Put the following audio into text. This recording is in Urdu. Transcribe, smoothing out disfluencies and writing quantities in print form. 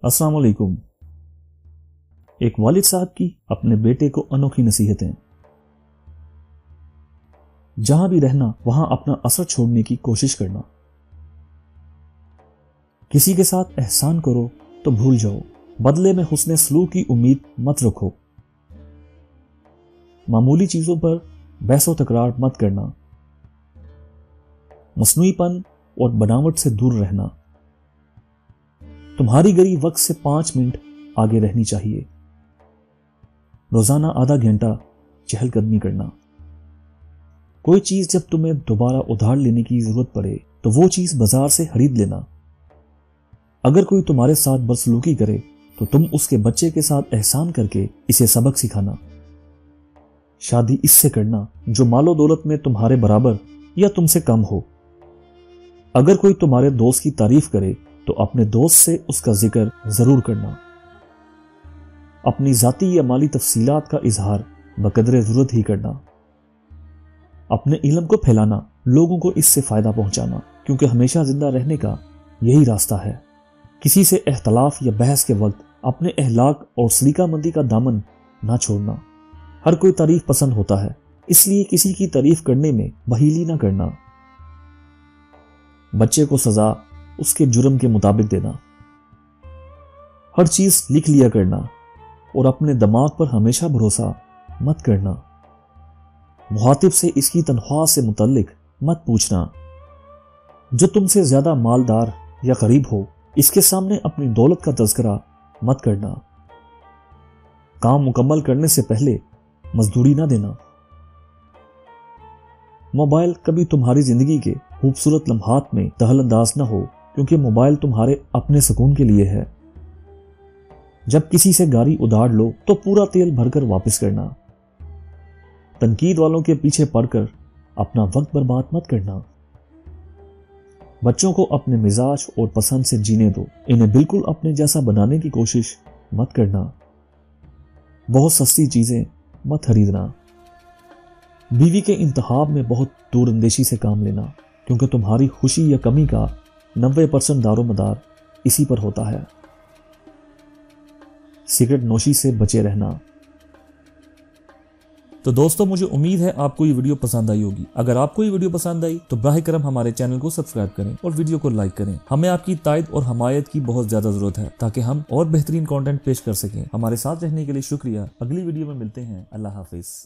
السلام علیکم۔ ایک والد صاحب کی اپنے بیٹے کو انوکھی نصیحتیں۔ جہاں بھی رہنا وہاں اپنا اثر چھوڑنے کی کوشش کرنا۔ کسی کے ساتھ احسان کرو تو بھول جاؤ، بدلے میں حسن سلوک کی امید مت رکھو۔ معمولی چیزوں پر بحث و تکرار مت کرنا۔ مصنوعی پن اور بناوٹ سے دور رہنا۔ تمہاری گھڑی وقت سے 5 منٹ آگے رہنی چاہیے۔ روزانہ آدھا گھنٹہ چہل قدمی کرنا۔ کوئی چیز جب تمہیں دوبارہ ادھار لینے کی ضرورت پڑے تو وہ چیز بازار سے خرید لینا۔ اگر کوئی تمہارے ساتھ بدسلوکی کرے تو تم اس کے بچے کے ساتھ احسان کر کے اسے سبق سکھانا۔ شادی اس سے کرنا جو مال و دولت میں تمہارے برابر یا تم سے کم ہو۔ اگر کوئی تمہارے دوست کی تعریف کرے تو اپنے دوست سے اس کا ذکر ضرور کرنا۔ اپنی ذاتی یا مالی تفصیلات کا اظہار بقدر ضرورت ہی کرنا۔ اپنے علم کو پھیلانا، لوگوں کو اس سے فائدہ پہنچانا، کیونکہ ہمیشہ زندہ رہنے کا یہی راستہ ہے۔ کسی سے اختلاف یا بحث کے وقت اپنے اخلاق اور سلیقہ مندی کا دامن نہ چھوڑنا۔ ہر کوئی تعریف پسند ہوتا ہے، اس لیے کسی کی تعریف کرنے میں بخیلی نہ کرنا۔ بچے کو سزا اس کے جرم کے مطابق دینا۔ ہر چیز لکھ لیا کرنا اور اپنے دماغ پر ہمیشہ بھروسہ مت کرنا۔ مخاطب سے اس کی تنخواہ سے متعلق مت پوچھنا۔ جو تم سے زیادہ مالدار یا غریب ہو اس کے سامنے اپنی دولت کا تذکرہ مت کرنا۔ کام مکمل کرنے سے پہلے مزدوری نہ دینا۔ موبائل کبھی تمہاری زندگی کے خوبصورت لمحات میں دخل انداز نہ ہو، کیونکہ موبائل تمہارے اپنے سکون کے لیے ہے۔ جب کسی سے گاڑی ادھار لو تو پورا تیل بھر کر واپس کرنا۔ تنقید والوں کے پیچھے پڑ کر اپنا وقت برباد مت کرنا۔ بچوں کو اپنے مزاج اور پسند سے جینے دو، انہیں بالکل اپنے جیسا بنانے کی کوشش مت کرنا۔ بہت سستی چیزیں مت خریدنا۔ بیوی کے انتخاب میں بہت دور اندیشی سے کام لینا، کیونکہ تمہاری خوشی یا کمی کا 90% دار و مدار اسی پر ہوتا ہے۔ سگریٹ نوشی سے بچے رہنا۔ تو دوستو، مجھے امید ہے آپ کو یہ ویڈیو پسند آئی ہوگی۔ اگر آپ کو یہ ویڈیو پسند آئی تو براہ کرم ہمارے چینل کو سبسکرائب کریں اور ویڈیو کو لائک کریں۔ ہمیں آپ کی تائید اور حمایت کی بہت زیادہ ضرورت ہے تاکہ ہم اور بہترین کانٹینٹ پیش کر سکیں۔ ہمارے ساتھ رہنے کے لیے شکریہ۔ اگلی ویڈیو میں ملتے ہیں۔ اللہ حافظ۔